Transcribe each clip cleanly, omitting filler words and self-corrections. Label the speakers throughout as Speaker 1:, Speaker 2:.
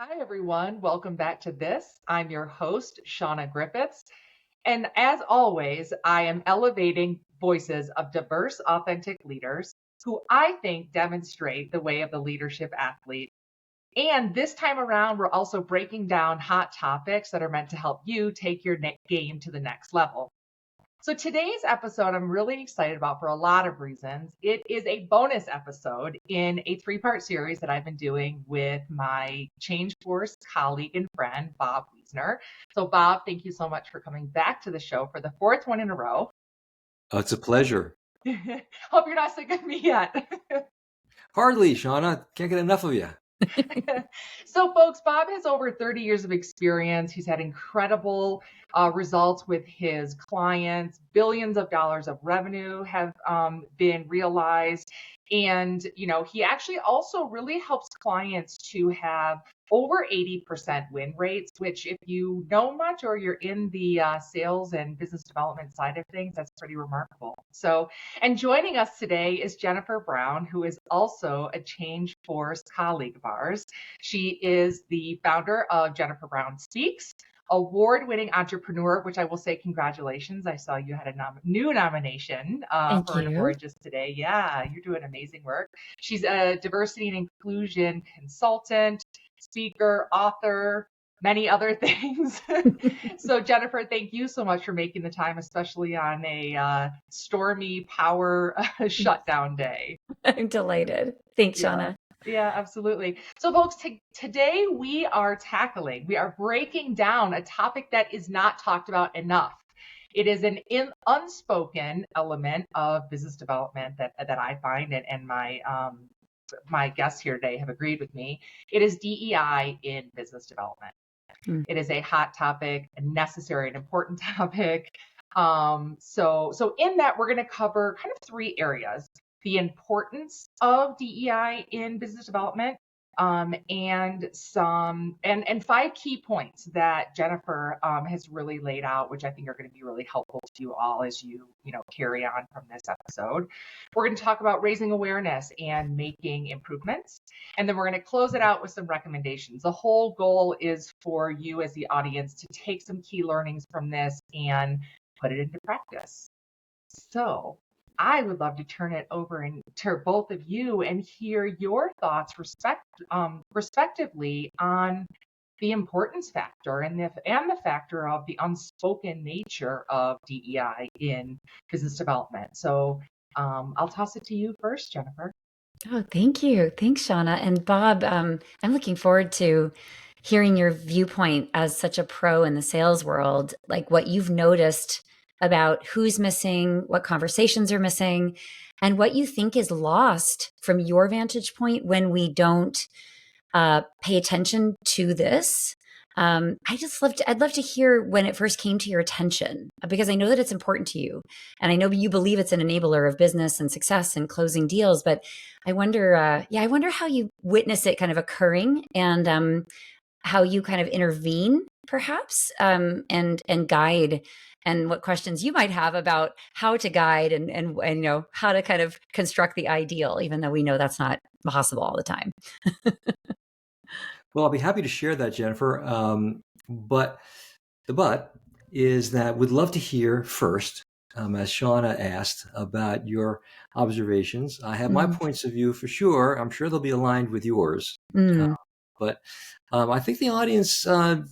Speaker 1: Hi, everyone. Welcome back to this. I'm your host, Shauna Griffiths. And as always, I am elevating voices of diverse, authentic leaders who I think demonstrate the way of the leadership athlete. And this time around, we're also breaking down hot topics that are meant to help you take your game to the next level. So today's episode, I'm really excited about for a lot of reasons. It is a bonus episode in a three-part series that I've been doing with my changeforce colleague and friend, Bob Wiesner. So Bob, thank you so much for coming back to the show for the fourth one in a row.
Speaker 2: Oh, it's a pleasure.
Speaker 1: Hope you're not sick of me yet.
Speaker 2: Hardly, Shauna. Can't get enough of you.
Speaker 1: So, folks, Bob has over 30 years of experience. He's had incredible results with his clients. Billions of dollars of revenue have been realized. And, he actually also really helps clients to have over 80% win rates, which if you know much or you're in the sales and business development side of things, that's pretty remarkable. So, and joining us today is Jennifer Brown, who is also a changeforce colleague of ours. She is the founder of Jennifer Brown Speaks, award-winning entrepreneur, which I will say congratulations. I saw you had a new nomination for an award just today. Yeah, you're doing amazing work. She's a diversity and inclusion consultant, speaker, author, many other things. So Jennifer, thank you so much for making the time, especially on a stormy power shutdown day.
Speaker 3: I'm delighted. Thanks, Shauna.
Speaker 1: Yeah, absolutely. So folks, today we are breaking down a topic that is not talked about enough. It is an unspoken element of business development that I find, and my guests here today have agreed with me. It is DEI in business development. It is a hot topic, a necessary and important topic. So in that, we're going to cover kind of three areas: the importance of DEI in business development, and five key points that Jennifer has really laid out, which I think are going to be really helpful to you all as you carry on from this episode. We're going to talk about raising awareness and making improvements, and then we're going to close it out with some recommendations. The whole goal is for you as the audience to take some key learnings from this and put it into practice. So I would love to turn it over to both of you and hear your thoughts respectively on the importance factor and the factor of the unspoken nature of DEI in business development. So I'll toss it to you first, Jennifer.
Speaker 3: Oh, thank you. Thanks, Shauna. And Bob, I'm looking forward to hearing your viewpoint as such a pro in the sales world, like what you've noticed about who's missing, what conversations are missing, and what you think is lost from your vantage point when we don't pay attention to this. I'd love to hear when it first came to your attention, because I know that it's important to you. And I know you believe it's an enabler of business and success and closing deals, but I wonder how you witness it kind of occurring, and how you kind of intervene perhaps, and guide, and what questions you might have about how to guide and how to kind of construct the ideal, even though we know that's not possible all the time.
Speaker 2: Well, I'll be happy to share that, Jennifer. But the but is that we'd love to hear first, as Shauna asked, about your observations. I have my points of view for sure. I'm sure they'll be aligned with yours. But I think the audience,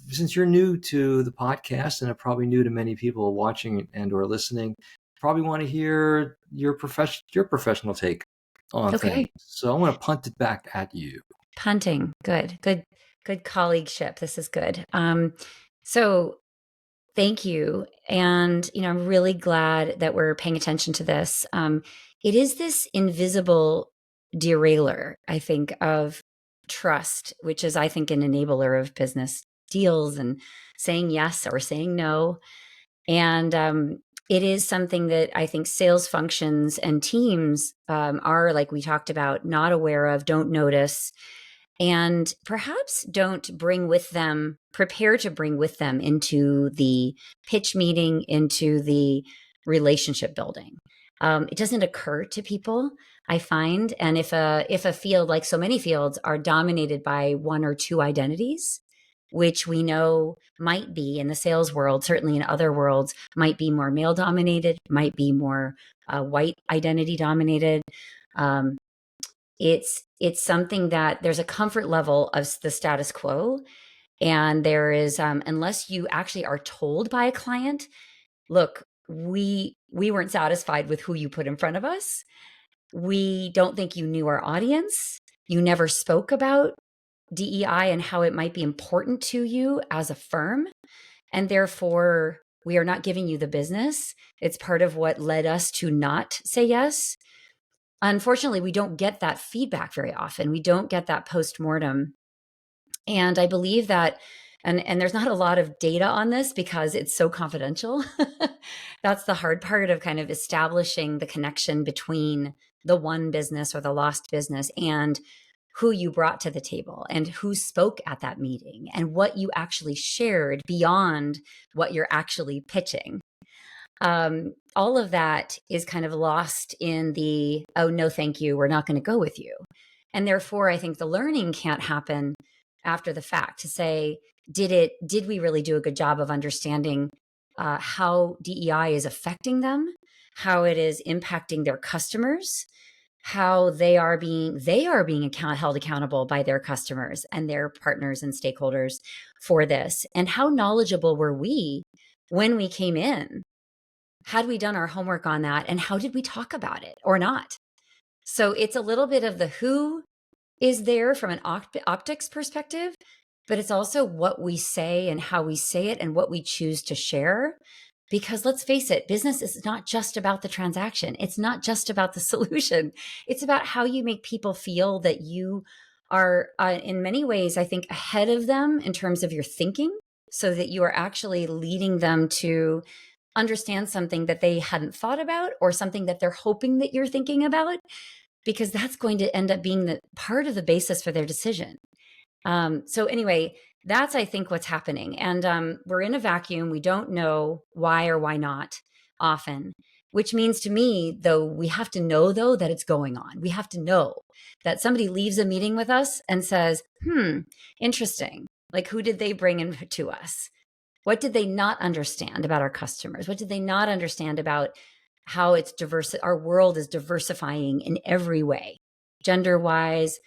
Speaker 2: since you're new to the podcast and are probably new to many people watching and or listening, probably want to hear your professional take on things. So I want to punt it back at you.
Speaker 3: Punting. Good colleagueship. This is good. So thank you. And, I'm really glad that we're paying attention to this. It is this invisible derailer, I think, of trust, which is, I think, an enabler of business deals and saying yes or saying no. And it is something that I think sales functions and teams are, like we talked about, not aware of, don't notice, and perhaps don't prepare to bring with them into the pitch meeting, into the relationship building. It doesn't occur to people I find. And if a field, like so many fields, are dominated by one or two identities, which we know might be in the sales world, certainly in other worlds, might be more male dominated, might be more white identity dominated. It's something that there's a comfort level of the status quo. And there is, unless you actually are told by a client, look, we weren't satisfied with who you put in front of us. We don't think you knew our audience. You never spoke about DEI and how it might be important to you as a firm. And therefore, we are not giving you the business. It's part of what led us to not say yes. Unfortunately, we don't get that feedback very often. We don't get that postmortem. And I believe that, and there's not a lot of data on this because it's so confidential. That's the hard part of kind of establishing the connection between the won business or the lost business and who you brought to the table and who spoke at that meeting and what you actually shared beyond what you're actually pitching. All of that is kind of lost in the, oh, no, thank you, we're not going to go with you. And therefore, I think the learning can't happen after the fact to say, did we really do a good job of understanding how DEI is affecting them, how it is impacting their customers, how they are being held accountable by their customers and their partners and stakeholders for this, and how knowledgeable were we when we came in? Had we done our homework on that, and how did we talk about it or not? So it's a little bit of the who is there from an optics perspective, but it's also what we say and how we say it and what we choose to share. Because let's face it, business is not just about the transaction. It's not just about the solution. It's about how you make people feel that you are, in many ways, I think, ahead of them in terms of your thinking, so that you are actually leading them to understand something that they hadn't thought about or something that they're hoping that you're thinking about, because that's going to end up being the part of the basis for their decision. So anyway, that's, I think, what's happening. And we're in a vacuum. We don't know why or why not often, which means to me, though, we have to know, though, that it's going on. We have to know that somebody leaves a meeting with us and says, interesting. Like, who did they bring in to us? What did they not understand about our customers? What did they not understand about how it's diverse? Our world is diversifying in every way, gender-wise,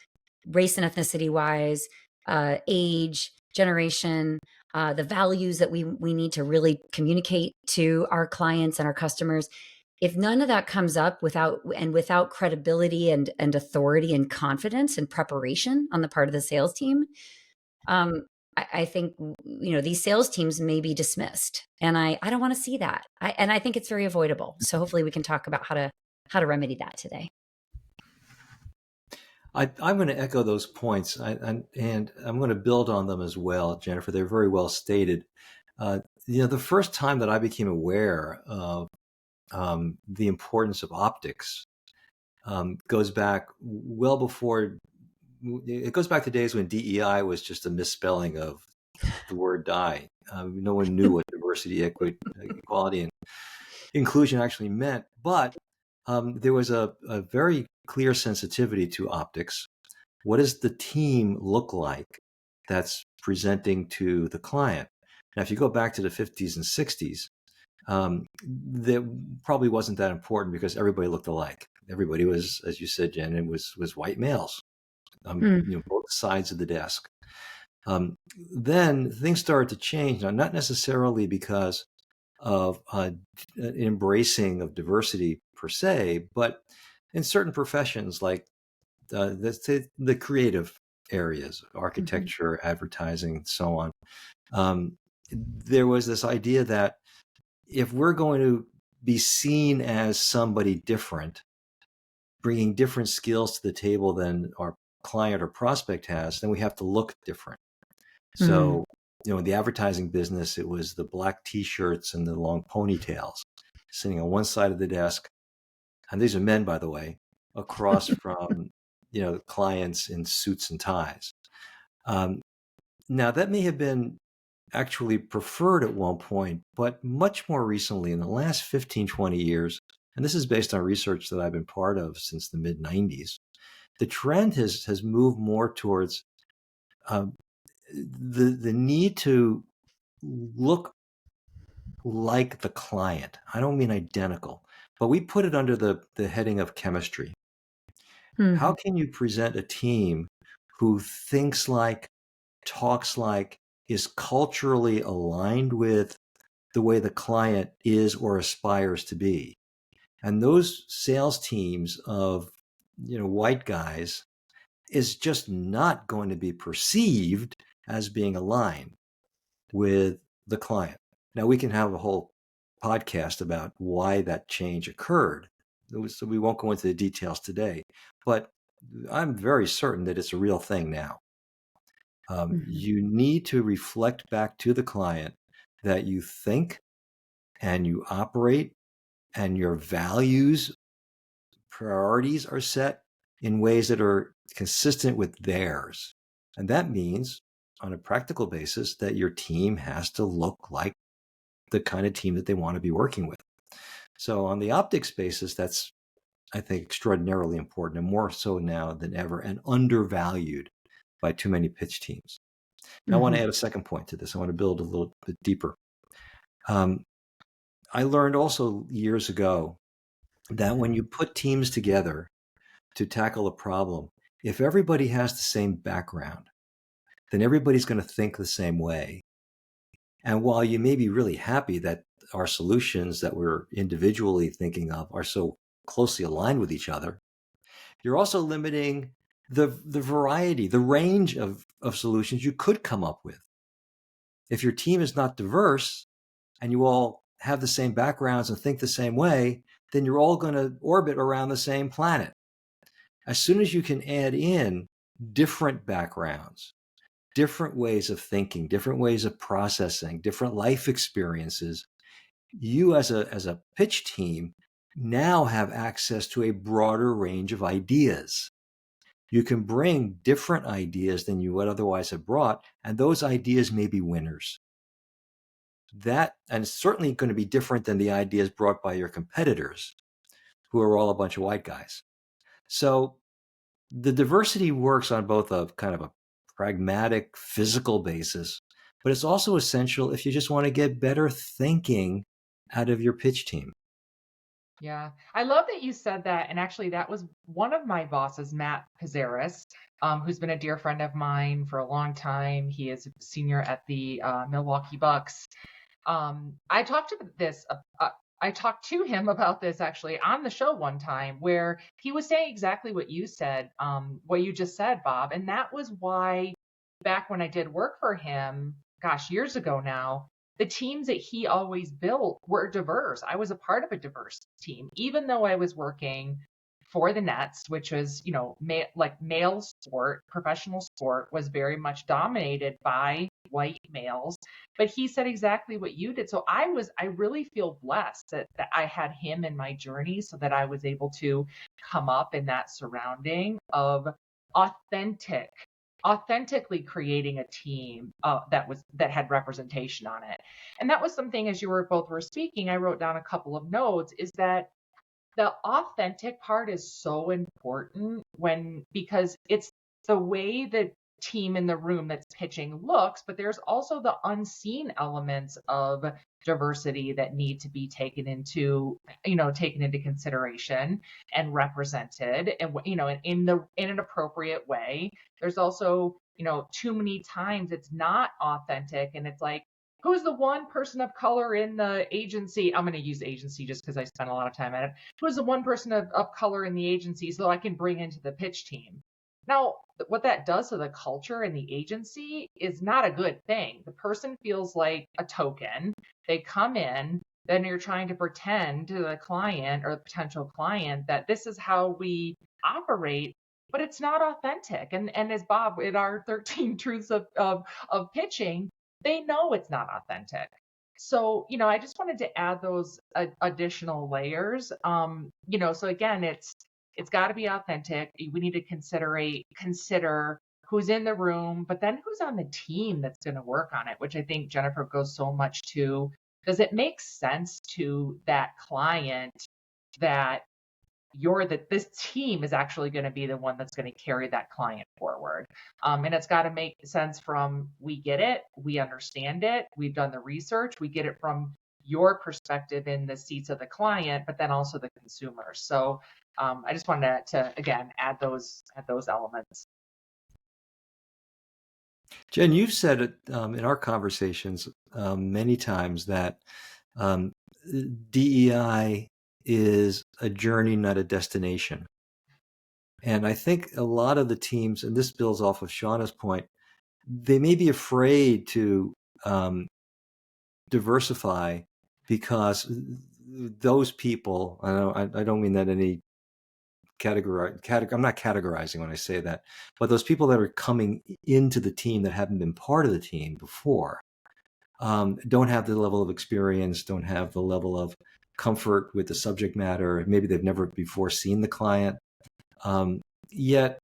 Speaker 3: race and ethnicity-wise, age, generation, the values that we need to really communicate to our clients and our customers. If none of that comes up without credibility and authority and confidence and preparation on the part of the sales team, I think, these sales teams may be dismissed, and I don't want to see that. And I think it's very avoidable. So hopefully we can talk about how to remedy that today.
Speaker 2: I'm going to echo those points, and I'm going to build on them as well, Jennifer. They're very well stated. The first time that I became aware of the importance of optics goes back well before. It goes back to days when DEI was just a misspelling of the word die. No one knew what diversity, equality, and inclusion actually meant. But there was a very clear sensitivity to optics. What does the team look like that's presenting to the client? Now, if you go back to the 50s and 60s, that probably wasn't that important because everybody looked alike. Everybody was, as you said, Jen, it was white males. Both sides of the desk. Then things started to change. Now, not necessarily because of embracing of diversity per se, but in certain professions like the creative areas, architecture, advertising, so on. There was this idea that if we're going to be seen as somebody different, bringing different skills to the table than our client or prospect has, then we have to look different. So, in the advertising business, it was the black T-shirts and the long ponytails sitting on one side of the desk. And these are men, by the way, across from, clients in suits and ties. Now, that may have been actually preferred at one point, but much more recently, in the last 15, 20 years, and this is based on research that I've been part of since the mid 90s, the trend has moved more towards the need to look like the client. I don't mean identical, but we put it under the heading of chemistry. How can you present a team who thinks like, talks like, is culturally aligned with the way the client is or aspires to be? And those sales teams of, white guys is just not going to be perceived as being aligned with the client. Now, we can have a whole podcast about why that change occurred. So we won't go into the details today, but I'm very certain that it's a real thing now. You need to reflect back to the client that you think and you operate and your values, priorities are set in ways that are consistent with theirs. And that means, on a practical basis, that your team has to look like the kind of team that they want to be working with. So on the optics basis, that's, I think, extraordinarily important, and more so now than ever, and undervalued by too many pitch teams. Now, I want to add a second point to this. I want to build a little bit deeper. I learned also years ago that when you put teams together to tackle a problem, if everybody has the same background, then everybody's going to think the same way. And while you may be really happy that our solutions that we're individually thinking of are so closely aligned with each other, you're also limiting the variety, the range of solutions you could come up with. If your team is not diverse and you all have the same backgrounds and think the same way, then you're all going to orbit around the same planet. As soon as you can add in different backgrounds, different ways of thinking, different ways of processing, different life experiences, you as a pitch team now have access to a broader range of ideas. You can bring different ideas than you would otherwise have brought, and those ideas may be winners. That, and it's certainly going to be different than the ideas brought by your competitors, who are all a bunch of white guys. So the diversity works on both a kind of a pragmatic, physical basis, but it's also essential if you just want to get better thinking out of your pitch team.
Speaker 1: Yeah, I love that you said that. And actually, that was one of my bosses, Matt Pizarris, who's been a dear friend of mine for a long time. He is a senior at the Milwaukee Bucks. I talked to this. I talked to him about this actually on the show one time, where he was saying exactly what you said, what you just said, Bob. And that was why back when I did work for him, gosh, years ago now, the teams that he always built were diverse. I was a part of a diverse team, even though I was working for the Nets, which was, male sport, professional sport was very much dominated by white males. But he said exactly what you did. So I really feel blessed that I had him in my journey so that I was able to come up in that surrounding of authentically creating a team that had representation on it. And that was something, as you were speaking, I wrote down a couple of notes, is that the authentic part is so important because it's the way the team in the room that's pitching looks, but there's also the unseen elements of diversity that need to be taken into consideration and represented, and in an appropriate way. There's also, too many times it's not authentic, and it's like, who's the one person of color in the agency? I'm going to use agency just because I spent a lot of time at it. Who's the one person of color in the agency so I can bring into the pitch team? Now, what that does to the culture in the agency is not a good thing. The person feels like a token. They come in, then you're trying to pretend to the client or the potential client that this is how we operate, but it's not authentic. And as Bob, in our 13 truths of pitching, they know it's not authentic. So, I just wanted to add those additional layers. So again, it's got to be authentic. We need to consider who's in the room, but then who's on the team that's going to work on it, which I think Jennifer goes so much to. Does it make sense to that client that this team is actually going to be the one that's going to carry that client forward. And it's got to make sense from, we get it, we understand it, we've done the research, we get it from your perspective in the seats of the client, but then also the consumer. So I just wanted to again add those elements.
Speaker 2: Jen, you've said it in our conversations many times that DEI is a journey, not a destination. And I think a lot of the teams, and this builds off of Shauna's point, they may be afraid to diversify because those people, I don't mean that any I'm not categorizing when I say that, but those people that are coming into the team that haven't been part of the team before don't have the level of experience, don't have the level of comfort with the subject matter. Maybe they've never before seen the client. Yet,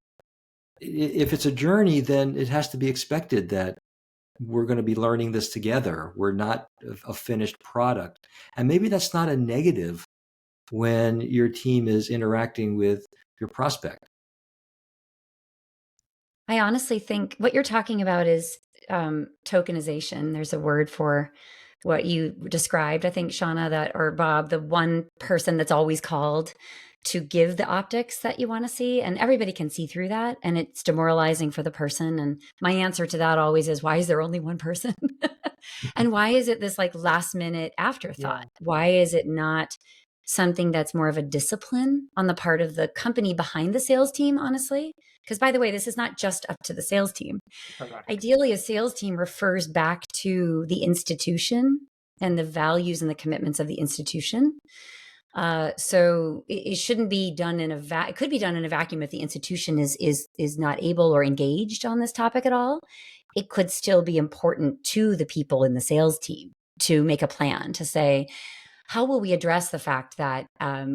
Speaker 2: if it's a journey, then it has to be expected that we're going to be learning this together. We're not a finished product. And maybe that's not a negative when your team is interacting with your prospect.
Speaker 3: I honestly think what you're talking about is tokenization. There's a word for what you described, I think, Shauna, or Bob, the one person that's always called to give the optics that you want to see. And everybody can see through that. And it's demoralizing for the person. And my answer to that always is, why is there only one person? And why is it this like last minute afterthought? Yeah. Why is it not something that's more of a discipline on the part of the company behind the sales team, honestly? Because by the way, this is not just up to the sales team. Correct. Ideally, a sales team refers back to the institution and the values and the commitments of the institution. So it shouldn't be done in it could be done in a vacuum if the institution is not able or engaged on this topic at all. It could still be important to the people in the sales team to make a plan to say, how will we address the fact that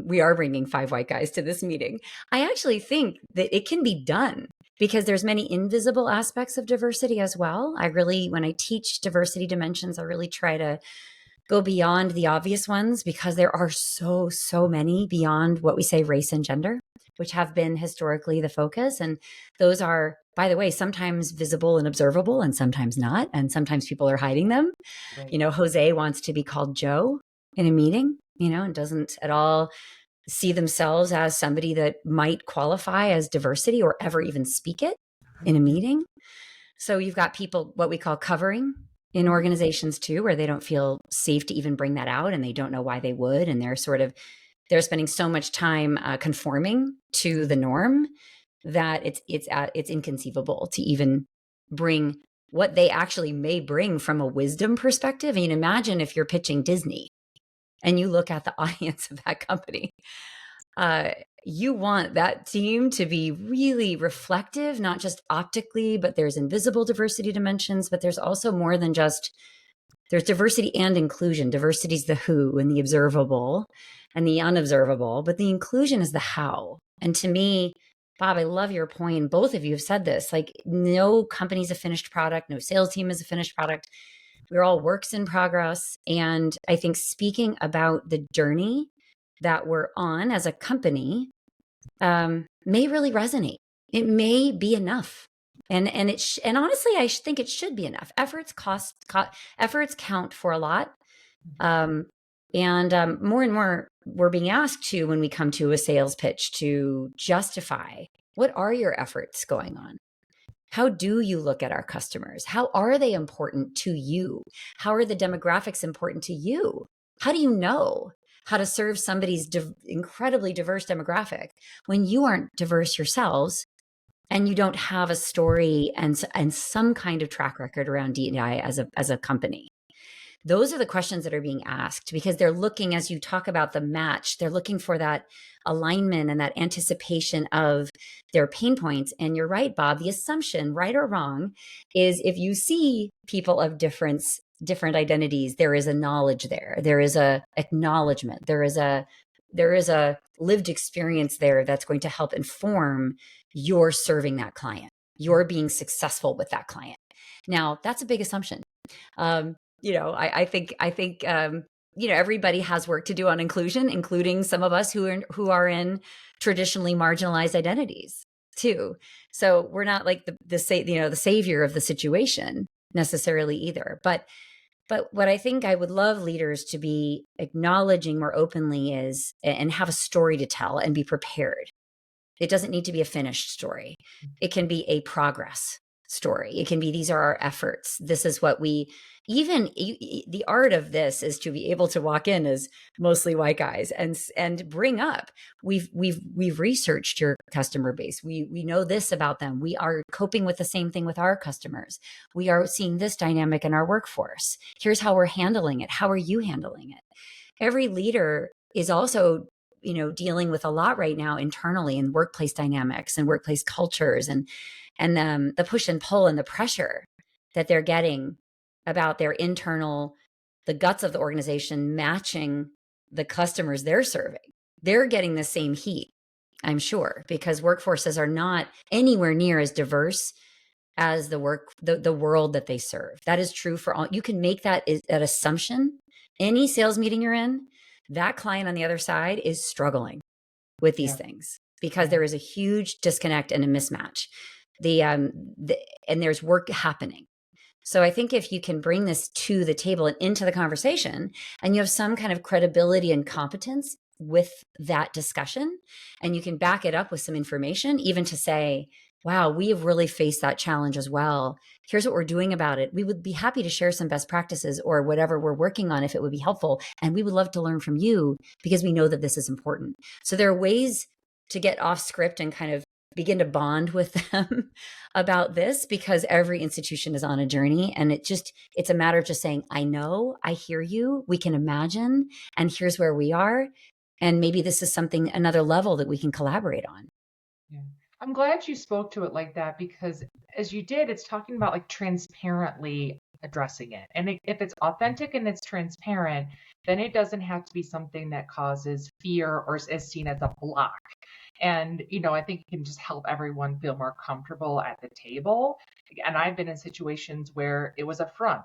Speaker 3: we are bringing 5 white guys to this meeting? I actually think that it can be done because there's many invisible aspects of diversity as well. When I teach diversity dimensions, I really try to go beyond the obvious ones because there are so many beyond what we say race and gender, which have been historically the focus. And those are, by the way, sometimes visible and observable and sometimes not. And sometimes people are hiding them. Right. Jose wants to be called Joe in a meeting, and doesn't at all see themselves as somebody that might qualify as diversity or ever even speak it in a meeting. So you've got people, what we call covering in organizations too, where they don't feel safe to even bring that out and they don't know why they would. And they're they're spending so much time conforming to the norm that it's inconceivable to even bring what they actually may bring from a wisdom perspective. I mean, imagine if you're pitching Disney and you look at the audience of that company, you want that team to be really reflective, not just optically, but there's invisible diversity dimensions, but there's also more than just, there's diversity and inclusion. Diversity is the who and the observable and the unobservable, but the inclusion is the how. And to me, Bob, I love your point. Both of you have said this, like no company's a finished product, no sales team is a finished product. We're all works in progress. And I think speaking about the journey that we're on as a company may really resonate. It may be enough. And honestly, I think it should be enough. Efforts count for a lot. And more and more we're being asked to, when we come to a sales pitch, to justify, what are your efforts going on? How do you look at our customers? How are they important to you? How are the demographics important to you? How do you know how to serve somebody's incredibly diverse demographic when you aren't diverse yourselves and you don't have a story and some kind of track record around DEI as a company? Those are the questions that are being asked because they're looking, as you talk about the match, they're looking for that alignment and that anticipation of their pain points. And you're right, Bob, the assumption, right or wrong, is if you see people of different identities, there is a knowledge there. There is a acknowledgement. There is a lived experience there that's going to help inform your serving that client, you're being successful with that client. Now, that's a big assumption. I think everybody has work to do on inclusion, including some of us who are in traditionally marginalized identities too. So we're not like the savior of the situation necessarily either. But what I think I would love leaders to be acknowledging more openly is, and have a story to tell and be prepared. It doesn't need to be a finished story. It can be a progress story. It can be, these are our efforts. This is what the art of this is to be able to walk in as mostly white guys and bring up, we've researched your customer base. We know this about them. We are coping with the same thing with our customers. We are seeing this dynamic in our workforce. Here's how we're handling it. How are you handling it? Every leader is also dealing with a lot right now internally in workplace dynamics and workplace cultures and the push and pull and the pressure that they're getting about their internal, the guts of the organization matching the customers they're serving. They're getting the same heat, I'm sure, because workforces are not anywhere near as diverse as the world that they serve. That is true for all. You can make that assumption. Any sales meeting you're in, that client on the other side is struggling with these things because there is a huge disconnect and a mismatch. And there's work happening. So I think if you can bring this to the table and into the conversation, and you have some kind of credibility and competence with that discussion, and you can back it up with some information, even to say, wow, we have really faced that challenge as well. Here's what we're doing about it. We would be happy to share some best practices or whatever we're working on if it would be helpful. And we would love to learn from you because we know that this is important. So there are ways to get off script and kind of begin to bond with them about this, because every institution is on a journey, and it's a matter of just saying, I know, I hear you, we can imagine, and here's where we are. And maybe this is another level that we can collaborate on.
Speaker 1: Yeah. I'm glad you spoke to it like that, because as you did, it's talking about like transparently addressing it. And if it's authentic and it's transparent, then it doesn't have to be something that causes fear or is seen as a block. And, I think it can just help everyone feel more comfortable at the table. And I've been in situations where it was a front.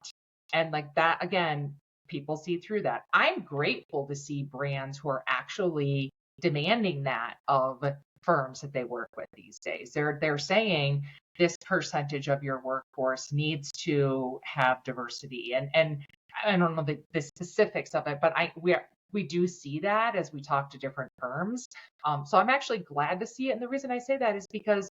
Speaker 1: And like that, again, people see through that. I'm grateful to see brands who are actually demanding that of firms that they work with these days. They're saying this percentage of your workforce needs to have diversity. And I don't know the specifics of it, but we do see that as we talk to different firms. So I'm actually glad to see it. And the reason I say that is because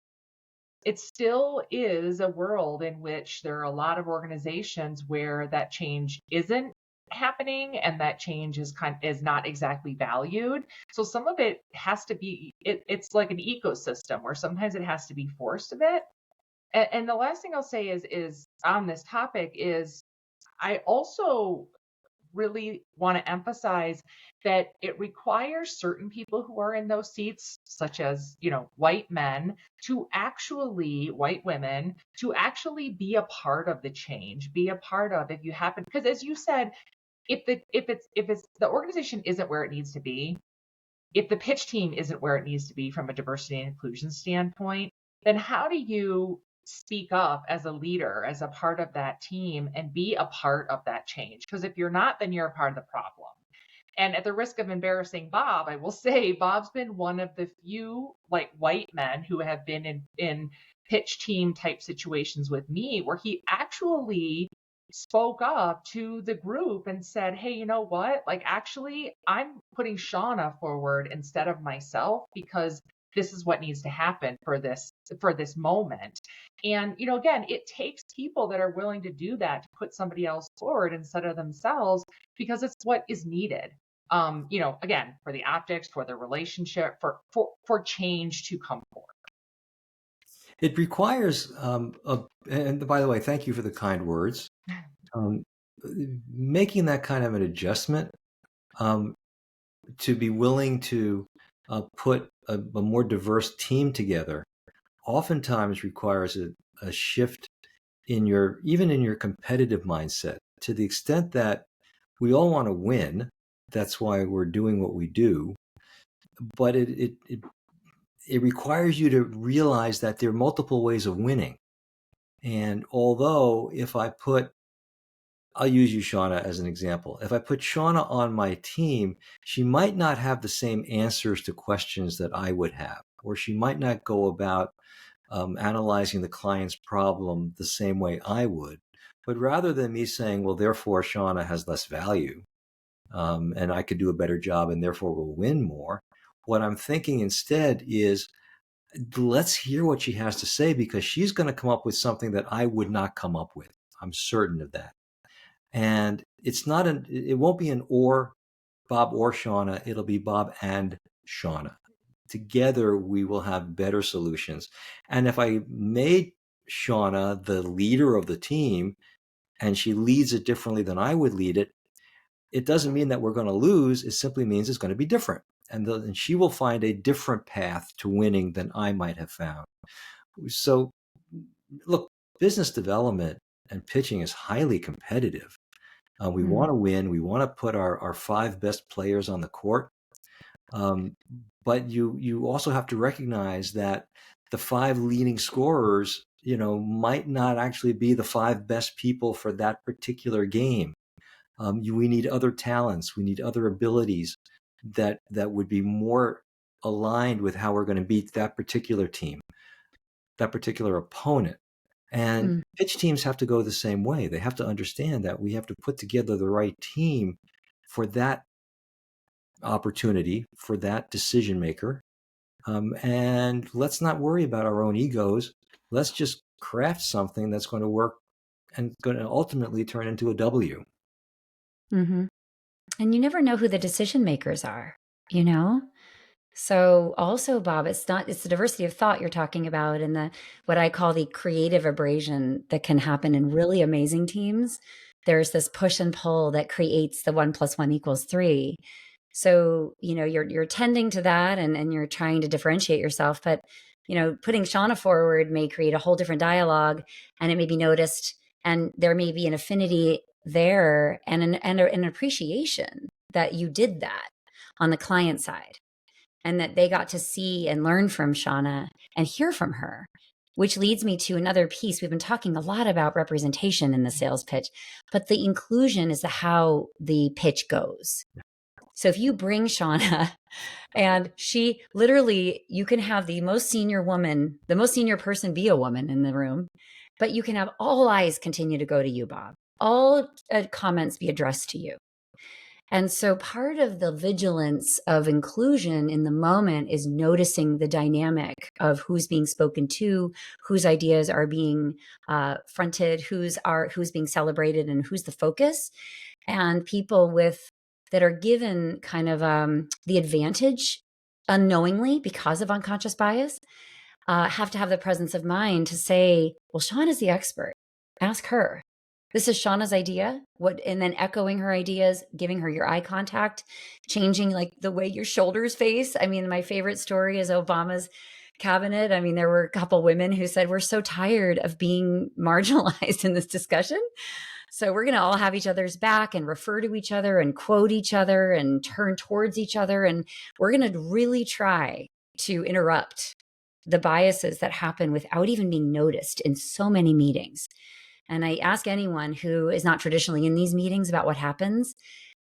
Speaker 1: it still is a world in which there are a lot of organizations where that change isn't happening and that change is not exactly valued. So some of it has to be, it's like an ecosystem where sometimes it has to be forced a bit. And the last thing I'll say is on this topic is I also really want to emphasize that it requires certain people who are in those seats, such as, white men, white women, to actually be a part of the change, be a part of, if you happen, because as you said, if the organization isn't where it needs to be, if the pitch team isn't where it needs to be from a diversity and inclusion standpoint, then how do you speak up as a leader, as a part of that team, and be a part of that change? Because if you're not, then you're a part of the problem. And at the risk of embarrassing Bob, I will say Bob's been one of the few like white men who have been in pitch team type situations with me where he actually spoke up to the group and said, hey, you know what? Like, actually, I'm putting Shauna forward instead of myself because this is what needs to happen for this moment. And, again, it takes people that are willing to do that, to put somebody else forward instead of themselves, because it's what is needed. Again, for the optics, for the relationship, for change to come forward.
Speaker 2: It requires, and by the way, thank you for the kind words. Making that kind of an adjustment, to be willing to put a more diverse team together, oftentimes requires a shift even in your competitive mindset. To the extent that we all want to win, that's why we're doing what we do. But it requires you to realize that there are multiple ways of winning. And although if I put I'll use you, Shauna, as an example. If I put Shauna on my team, she might not have the same answers to questions that I would have, or she might not go about analyzing the client's problem the same way I would. But rather than me saying, well, therefore Shauna has less value, and I could do a better job and therefore will win more, what I'm thinking instead is, let's hear what she has to say, because she's going to come up with something that I would not come up with. I'm certain of that. And it won't be an or Bob or Shauna. It'll be Bob and Shauna. Together, we will have better solutions. And if I made Shauna the leader of the team and she leads it differently than I would lead it, it doesn't mean that we're going to lose. It simply means it's going to be different. And she will find a different path to winning than I might have found. So, look, business development and pitching is highly competitive. We want to win. We want to put our 5 best players on the court. But you also have to recognize that the 5 leading scorers, might not actually be the 5 best people for that particular game. We need other talents. We need other abilities that would be more aligned with how we're going to beat that particular team, that particular opponent. And pitch teams have to go the same way. They have to understand that we have to put together the right team for that opportunity, for that decision maker. And let's not worry about our own egos. Let's just craft something that's going to work and going to ultimately turn into a W.
Speaker 3: Mm-hmm. And you never know who the decision makers are, So also, Bob, it's the diversity of thought you're talking about, and what I call the creative abrasion that can happen in really amazing teams. There's this push and pull that creates the 1 + 1 = 3. So, you're tending to that and you're trying to differentiate yourself, but, putting Shauna forward may create a whole different dialogue, and it may be noticed, and there may be an affinity there and an appreciation that you did that on the client side, and that they got to see and learn from Shauna and hear from her, which leads me to another piece. We've been talking a lot about representation in the sales pitch, but the inclusion is how the pitch goes. So if you bring Shauna and she literally, you can have the most senior person be a woman in the room, but you can have all eyes continue to go to you, Bob, all comments be addressed to you. And so part of the vigilance of inclusion in the moment is noticing the dynamic of who's being spoken to, whose ideas are being fronted, who's being celebrated, and who's the focus. And people that are given kind of the advantage unknowingly because of unconscious bias have to have the presence of mind to say, well, Shauna is the expert. Ask her. This is Shauna's idea. And then echoing her ideas, giving her your eye contact, changing like the way your shoulders face. I mean, my favorite story is Obama's cabinet. I mean, there were a couple women who said, we're so tired of being marginalized in this discussion. So we're going to all have each other's back and refer to each other and quote each other and turn towards each other. And we're going to really try to interrupt the biases that happen without even being noticed in so many meetings. And I ask anyone who is not traditionally in these meetings about what happens.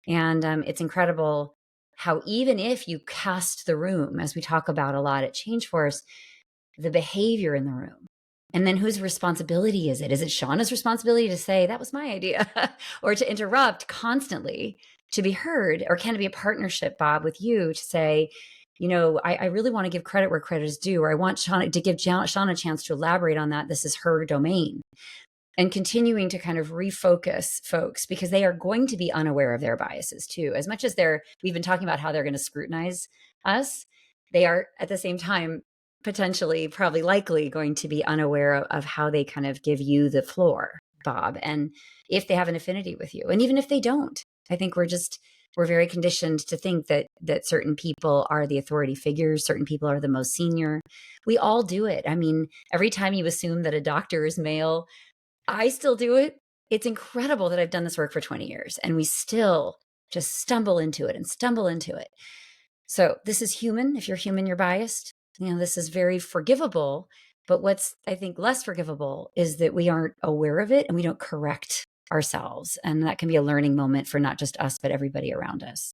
Speaker 3: And it's incredible how even if you cast the room, as we talk about a lot at Changeforce, the behavior in the room, and then whose responsibility is it? Is it Shauna's responsibility to say, that was my idea, or to interrupt constantly to be heard? Or can it be a partnership, Bob, with you to say, I really want to give credit where credit is due, or I want Shauna to give Shauna a chance to elaborate on that. This is her domain. And continuing to kind of refocus folks, because they are going to be unaware of their biases too. As much as we've been talking about how they're going to scrutinize us, they are at the same time potentially, probably likely going to be unaware of how they kind of give you the floor, Bob. And if they have an affinity with you, and even if they don't, I think we're very conditioned to think that certain people are the authority figures, certain people are the most senior. We all do it. I mean, every time you assume that a doctor is male, I still do it. It's incredible that I've done this work for 20 years and we still just stumble into it. So this is human. If you're human, you're biased. This is very forgivable. But what's, I think, less forgivable is that we aren't aware of it and we don't correct ourselves. And that can be a learning moment for not just us, but everybody around us.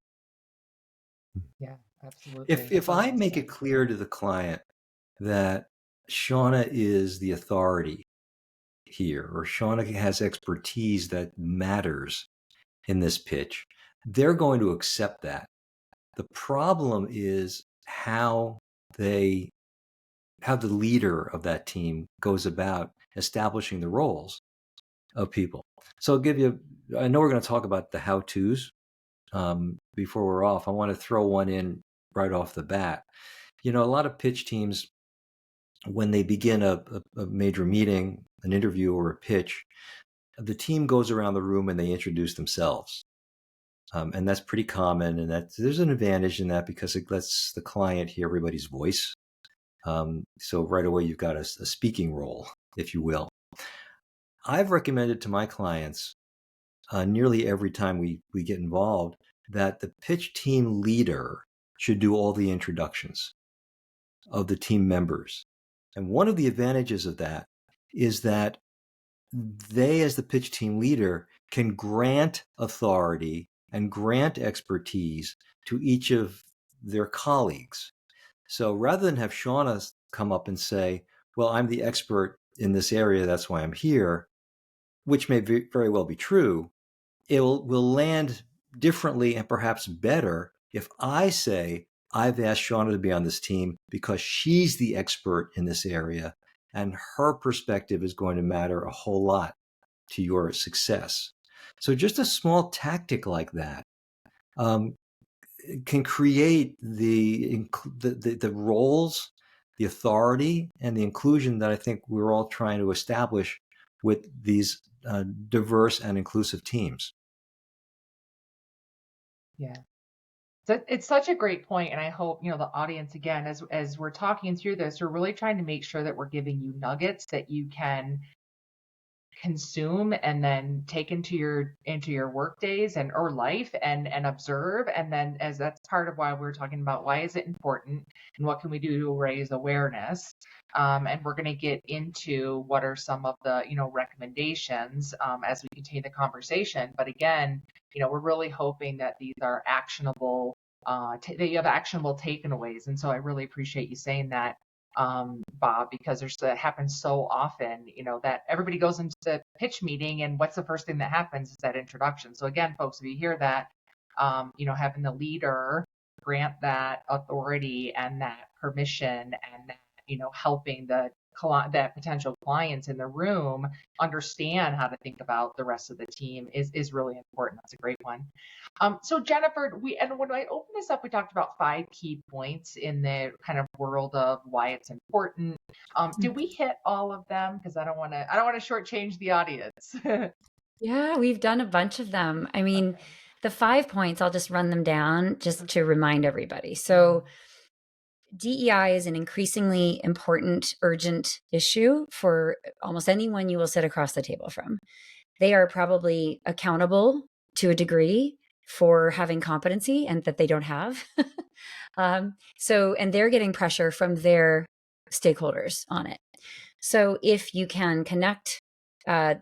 Speaker 1: Yeah, absolutely.
Speaker 2: If I make it clear to the client that Shauna is the authority here, or Shauna has expertise that matters in this pitch, they're going to accept that. The problem is how the leader of that team goes about establishing the roles of people. So I'll give you, I know we're going to talk about the how-tos before we're off. I want to throw one in right off the bat. A lot of pitch teams, when they begin a major meeting, an interview or a pitch, the team goes around the room and they introduce themselves. And that's pretty common. And there's an advantage in that because it lets the client hear everybody's voice. So right away, you've got a speaking role, if you will. I've recommended to my clients nearly every time we get involved that the pitch team leader should do all the introductions of the team members. And one of the advantages of that is that they, as the pitch team leader, can grant authority and grant expertise to each of their colleagues. So rather than have Shauna come up and say, well, I'm the expert in this area, that's why I'm here, which may very well be true, it will land differently and perhaps better if I say, I've asked Shauna to be on this team because she's the expert in this area, and her perspective is going to matter a whole lot to your success. So just a small tactic like that can create the roles, the authority, and the inclusion that I think we're all trying to establish with these diverse and inclusive teams.
Speaker 1: Yeah. So it's such a great point, and I hope the audience, again, as we're talking through this, we're really trying to make sure that we're giving you nuggets that you can consume and then take into your work days or life and observe. And then, as that's part of why we're talking about why is it important and what can we do to raise awareness. And we're going to get into what are some of the recommendations as we continue the conversation. But again, we're really hoping that these are actionable, that you have actionable takeaways. And so I really appreciate you saying that, Bob, because that happens so often, that everybody goes into the pitch meeting and what's the first thing that happens is that introduction. So again, folks, if you hear that, having the leader grant that authority and that permission and that, helping that potential clients in the room understand how to think about the rest of the team is really important. That's a great one. So Jennifer, when I opened this up, we talked about 5 key points in the kind of world of why it's important. Did we hit all of them? Because I don't want to shortchange the audience.
Speaker 3: Yeah, we've done a bunch of them. I mean, okay. The 5 points, I'll just run them down just to remind everybody. So DEI is an increasingly important, urgent issue for almost anyone you will sit across the table from. They are probably accountable to a degree for having competency and that they don't have. And they're getting pressure from their stakeholders on it. So if you can connect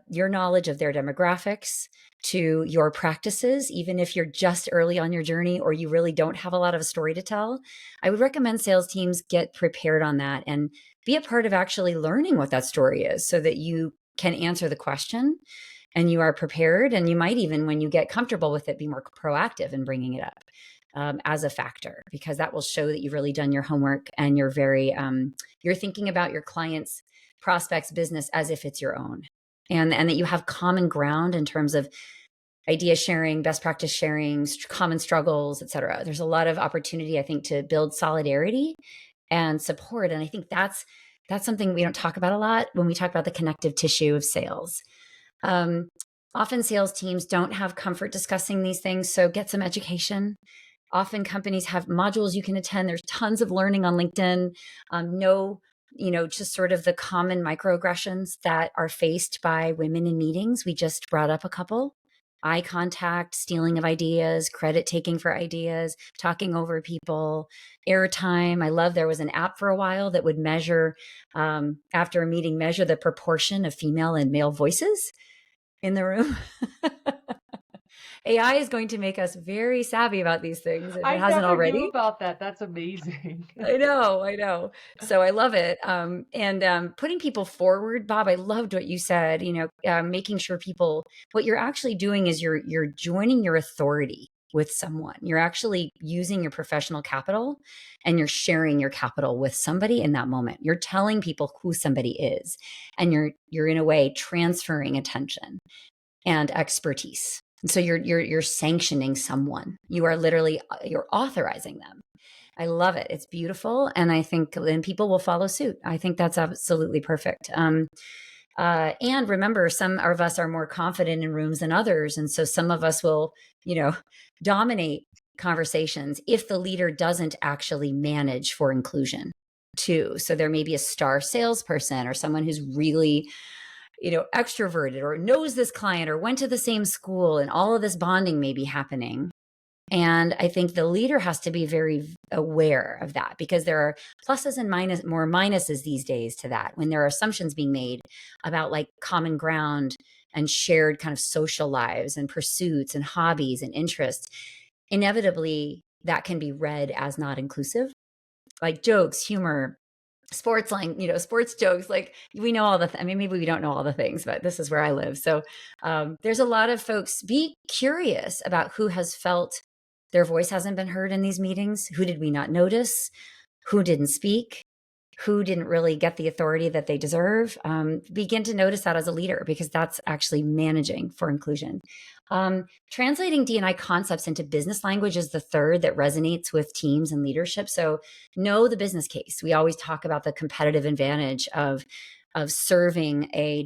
Speaker 3: your knowledge of their demographics to your practices, even if you're just early on your journey or you really don't have a lot of a story to tell, I would recommend sales teams get prepared on that and be a part of actually learning what that story is so that you can answer the question and you are prepared. And you might even, when you get comfortable with it, be more proactive in bringing it up as a factor, because that will show that you've really done your homework and you're you're thinking about your clients, prospects, business as if it's your own. And that you have common ground in terms of idea sharing, best practice sharing, common struggles, et cetera. There's a lot of opportunity, I think, to build solidarity and support. And I think that's something we don't talk about a lot when we talk about the connective tissue of sales. Often sales teams don't have comfort discussing these things, so get some education. Often companies have modules you can attend. There's tons of learning on LinkedIn. Just sort of the common microaggressions that are faced by women in meetings. We just brought up a couple. Eye contact, stealing of ideas, credit taking for ideas, talking over people, airtime. I love there was an app for a while that would measure, after a meeting, measure the proportion of female and male voices. in the room. AI is going to make us very savvy about these things if it
Speaker 1: I
Speaker 3: hasn't
Speaker 1: never knew
Speaker 3: already.
Speaker 1: about that. That's amazing.
Speaker 3: I know. So I love it. And putting people forward, Bob, I loved what you said, making sure people, what you're actually doing is you're joining your authority with someone. You're actually using your professional capital and you're sharing your capital with somebody in that moment. You're telling people who somebody is, and you're in a way transferring attention and expertise. And so you're sanctioning someone. You are literally, you're authorizing them. I love it. It's beautiful. And I think then people will follow suit. I think that's absolutely perfect. And remember, some of us are more confident in rooms than others. And so some of us will, dominate conversations if the leader doesn't actually manage for inclusion too. So there may be a star salesperson or someone who's really, extroverted or knows this client or went to the same school, and all of this bonding may be happening. And I think the leader has to be very aware of that, because there are pluses and more minuses these days to that. When there are assumptions being made about like common ground and shared kind of social lives and pursuits and hobbies and interests, inevitably that can be read as not inclusive, like jokes, humor, sports sports jokes. Like we know all the, maybe we don't know all the things, but this is where I live. So there's a lot of folks. Be curious about who has felt their voice hasn't been heard in these meetings. Who did we not notice? Who didn't speak? Who didn't really get the authority that they deserve? Begin to notice that as a leader, because that's actually managing for inclusion. Translating D&I concepts into business language is the third that resonates with teams and leadership. So know the business case. We always talk about the competitive advantage of serving a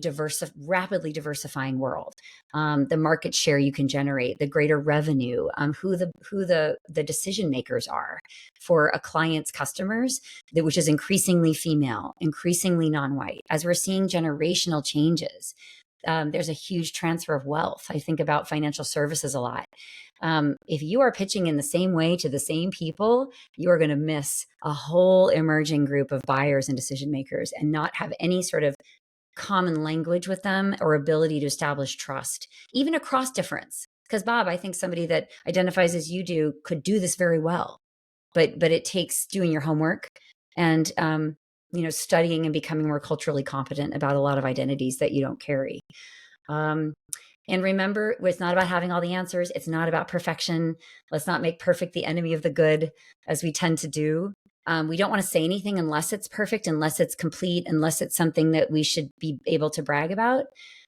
Speaker 3: rapidly diversifying world, the market share you can generate, the greater revenue, who the decision makers are for a client's customers, which is increasingly female, increasingly non-white. As we're seeing generational changes, there's a huge transfer of wealth. I think about financial services a lot. If you are pitching in the same way to the same people, you are going to miss a whole emerging group of buyers and decision makers and not have any sort of common language with them or ability to establish trust, even across difference. Because Bob, I think somebody that identifies as you do could do this very well, but it takes doing your homework and studying and becoming more culturally competent about a lot of identities that you don't carry. And remember, it's not about having all the answers. It's not about perfection. Let's not make perfect the enemy of the good, as we tend to do. We don't want to say anything unless it's perfect, unless it's complete, unless it's something that we should be able to brag about.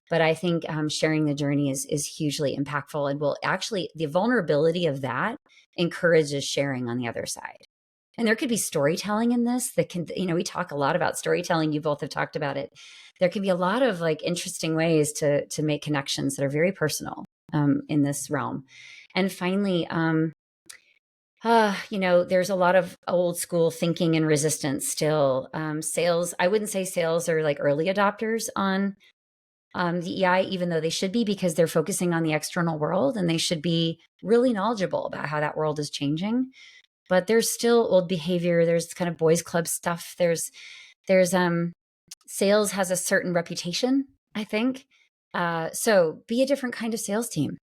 Speaker 3: But I think sharing the journey is hugely impactful, and will actually, the vulnerability of that encourages sharing on the other side. And there could be storytelling in this that can, we talk a lot about storytelling. You both have talked about it. There can be a lot of like interesting ways to make connections that are very personal in this realm. And finally, there's a lot of old school thinking and resistance still. Sales, I wouldn't say sales are like early adopters on DEI, even though they should be, because they're focusing on the external world and they should be really knowledgeable about how that world is changing. But there's still old behavior. There's kind of boys club stuff. There's sales has a certain reputation, I think. So be a different kind of sales team.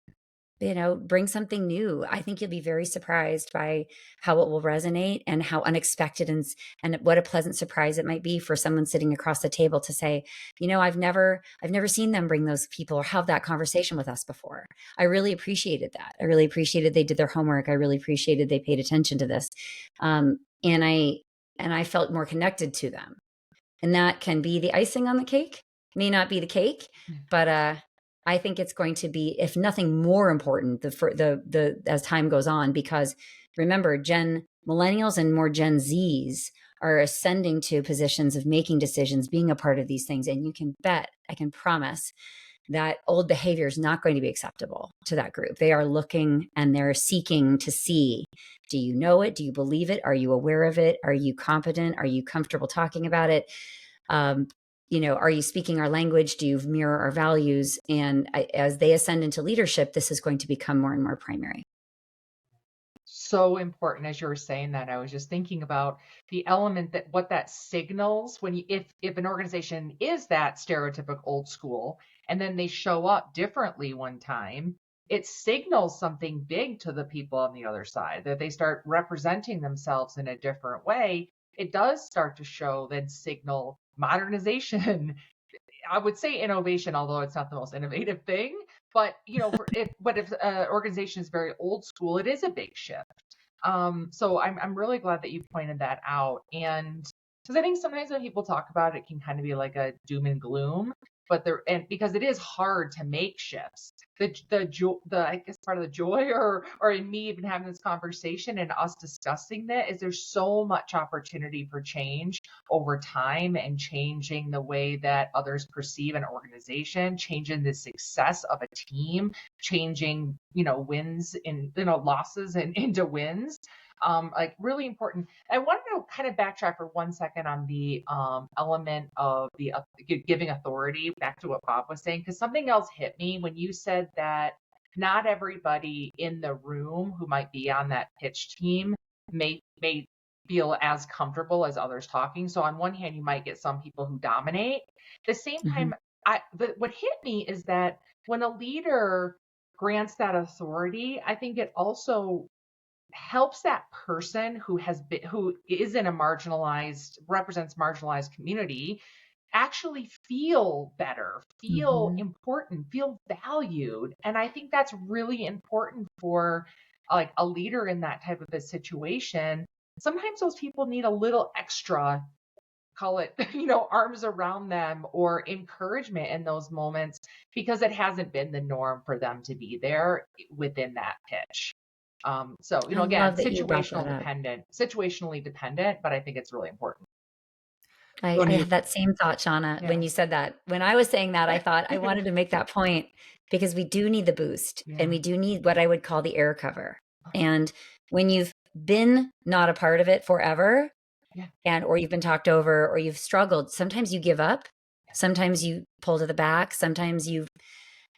Speaker 3: Bring something new. I think you'll be very surprised by how it will resonate and how unexpected and what a pleasant surprise it might be for someone sitting across the table to say, I've never seen them bring those people or have that conversation with us before. I really appreciated that. I really appreciated they did their homework. I really appreciated they paid attention to this. And I felt more connected to them. And that can be the icing on the cake. May not be the cake, but I think it's going to be, if nothing more important, as time goes on, because remember, millennials and more Gen Zs are ascending to positions of making decisions, being a part of these things. And you can bet, I can promise, that old behavior is not going to be acceptable to that group. They are looking and they're seeking to see, do you know it? Do you believe it? Are you aware of it? Are you competent? Are you comfortable talking about it? Are you speaking our language? Do you mirror our values? And as they ascend into leadership, this is going to become more and more primary.
Speaker 1: So important. As you were saying that, I was just thinking about the element what that signals when if an organization is that stereotypical old school, and then they show up differently one time, it signals something big to the people on the other side, that they start representing themselves in a different way. It does start to show, then signal modernization. I would say innovation, although it's not the most innovative thing. But if an organization is very old school, it is a big shift. So I'm really glad that you pointed that out. And because I think sometimes when people talk about it, it can kind of be like a doom and gloom. But because it is hard to make shifts. The I guess part of the joy or in me even having this conversation and us discussing that is there's so much opportunity for change over time, and changing the way that others perceive an organization, changing the success of a team, changing wins in losses and into wins. Like really important. I wanted to kind of backtrack for 1 second on the element of the giving authority, back to what Bob was saying, because something else hit me when you said that not everybody in the room who might be on that pitch team may feel as comfortable as others talking. So on one hand, you might get some people who dominate. At the same time, what hit me is that when a leader grants that authority, I think it also helps that person who is in a represents marginalized community actually feel better, feel important, feel valued. And I think that's really important for like a leader in that type of a situation. Sometimes those people need a little extra, call it, arms around them or encouragement in those moments, because it hasn't been the norm for them to be there within that pitch. So,
Speaker 3: I
Speaker 1: again,
Speaker 3: love that you brought that up.
Speaker 1: situationally dependent, but I think it's really important.
Speaker 3: I had that same thought, Shauna, when you said that. When I was saying that, I thought I wanted to make that point, because we do need the boost, and we do need what I would call the air cover. And when you've been not a part of it forever, or you've been talked over, or you've struggled, sometimes you give up, sometimes you pull to the back, sometimes you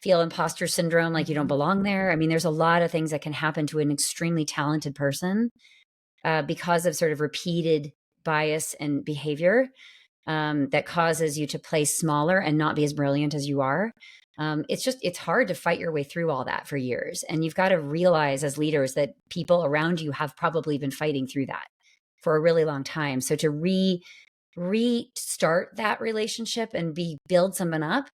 Speaker 3: feel imposter syndrome, like you don't belong there. I mean, there's a lot of things that can happen to an extremely talented person because of sort of repeated bias and behavior that causes you to play smaller and not be as brilliant as you are. It's hard to fight your way through all that for years. And you've got to realize as leaders that people around you have probably been fighting through that for a really long time. So to restart that relationship and build someone up,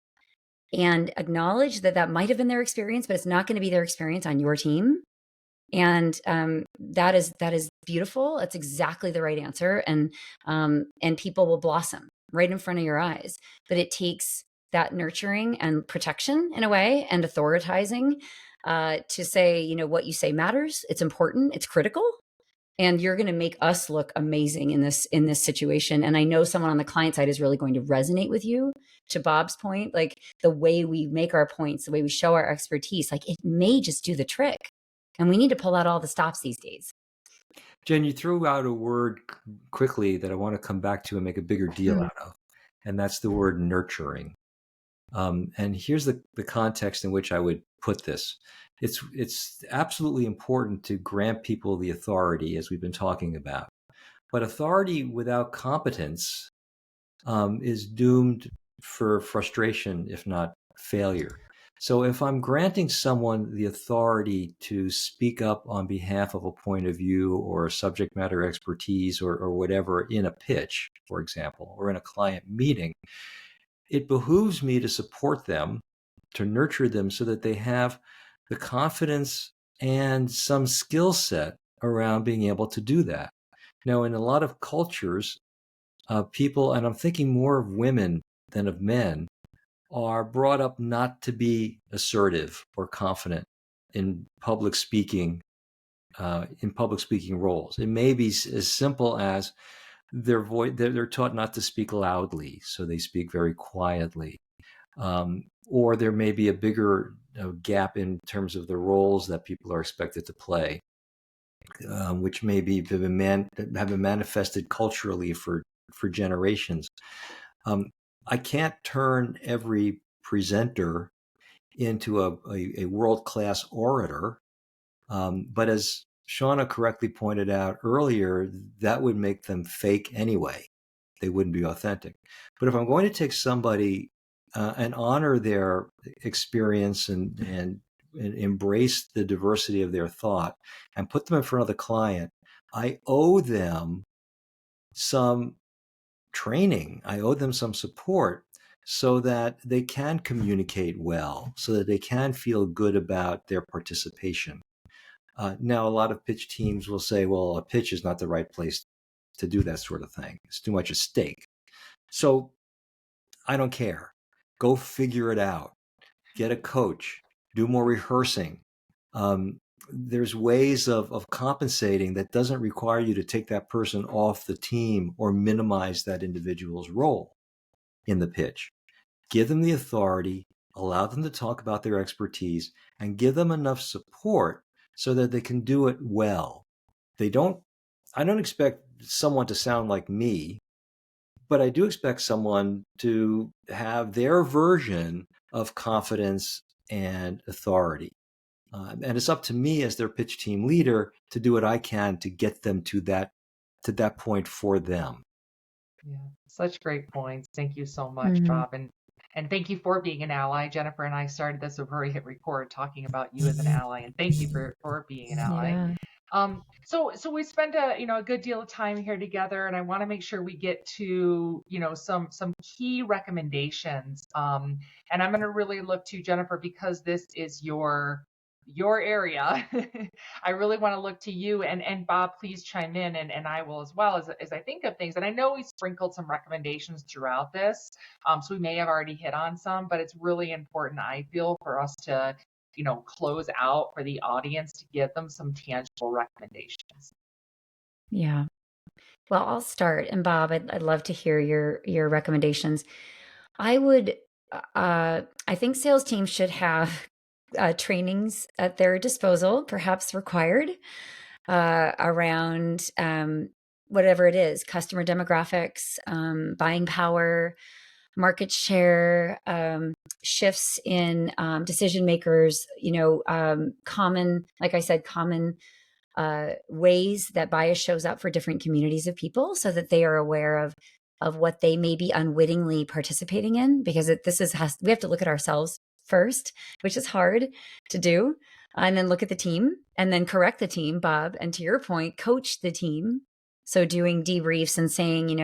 Speaker 3: and acknowledge that might have been their experience, but it's not going to be their experience on your team. And that is beautiful. It's exactly the right answer. And people will blossom right in front of your eyes. But it takes that nurturing and protection in a way, and authorizing to say, what you say matters. It's important. It's critical. And you're going to make us look amazing in this situation. And I know someone on the client side is really going to resonate with you. To Bob's point, like the way we make our points, the way we show our expertise, like it may just do the trick. And we need to pull out all the stops these days.
Speaker 2: Jen, you threw out a word quickly that I want to come back to and make a bigger deal out of. And that's the word nurturing. And here's the context in which I would put this. It's absolutely important to grant people the authority, as we've been talking about. But authority without competence is doomed for frustration, if not failure. So if I'm granting someone the authority to speak up on behalf of a point of view or subject matter expertise or whatever in a pitch, for example, or in a client meeting, it behooves me to support them, to nurture them so that they have the confidence and some skill set around being able to do that. Now, in a lot of cultures, people, and I'm thinking more of women than of men, are brought up not to be assertive or confident in public speaking roles. It may be as simple as they're taught not to speak loudly, so they speak very quietly. Or there may be a bigger gap in terms of the roles that people are expected to play, which may be have been manifested culturally for generations. I can't turn every presenter into a world-class orator, but as Shauna correctly pointed out earlier, that would make them fake anyway. They wouldn't be authentic. But if I'm going to take somebody and honor their experience and embrace the diversity of their thought and put them in front of the client, I owe them some training. I owe them some support so that they can communicate well, so that they can feel good about their participation. Now, a lot of pitch teams will say, well, a pitch is not the right place to do that sort of thing. It's too much at stake. So I don't care. Go figure it out. Get a coach. Do more rehearsing. There's ways of compensating that doesn't require you to take that person off the team or minimize that individual's role in the pitch. Give them the authority, allow them to talk about their expertise, and give them enough support so that they can do it well. I don't expect someone to sound like me, but I do expect someone to have their version of confidence and authority. And it's up to me as their pitch team leader to do what I can to get them to that point for them.
Speaker 1: Yeah, such great points. Thank you so much, Bob. And thank you for being an ally. Jennifer and I started this before we hit record talking about you as an ally, and thank you for being an ally.
Speaker 3: Yeah.
Speaker 1: So we spend a good deal of time here together, and I want to make sure we get to some key recommendations. And I'm going to really look to Jennifer because this is your area. I really want to look to you, and Bob, please chime in, and I will as well as I think of things. And I know we sprinkled some recommendations throughout this, so we may have already hit on some, but it's really important, I feel, for us to close out for the audience to give them some tangible recommendations.
Speaker 3: Yeah. Well, I'll start, and Bob, I'd love to hear your recommendations. I think sales teams should have trainings at their disposal, perhaps required, around whatever it is, customer demographics, buying power, market share, shifts in decision makers, common, like I said, common ways that bias shows up for different communities of people so that they are aware of what they may be unwittingly participating in, because we have to look at ourselves first, which is hard to do, and then look at the team and then correct the team, Bob, and to your point, coach the team. So doing debriefs and saying,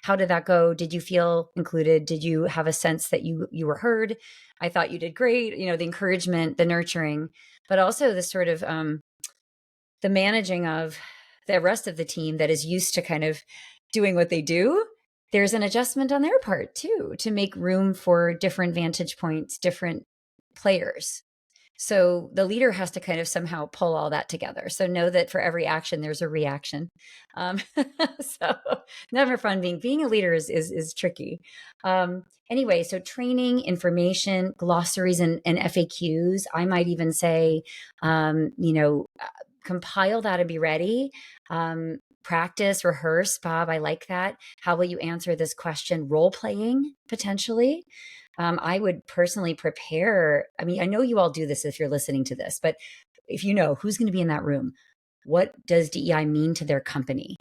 Speaker 3: how did that go? Did you feel included? Did you have a sense that you were heard? I thought you did great. The encouragement, the nurturing, but also the sort of the managing of the rest of the team that is used to kind of doing what they do. There's an adjustment on their part too, to make room for different vantage points, different players. So the leader has to kind of somehow pull all that together. So know that for every action, there's a reaction. So never fun. Being a leader is tricky. Anyway, so training, information, glossaries, and FAQs. I might even say, compile that and be ready. Practice, rehearse. Bob, I like that. How will you answer this question? Role playing, potentially. I would personally prepare. I mean, I know you all do this if you're listening to this, but if you know who's going to be in that room, what does DEI mean to their company?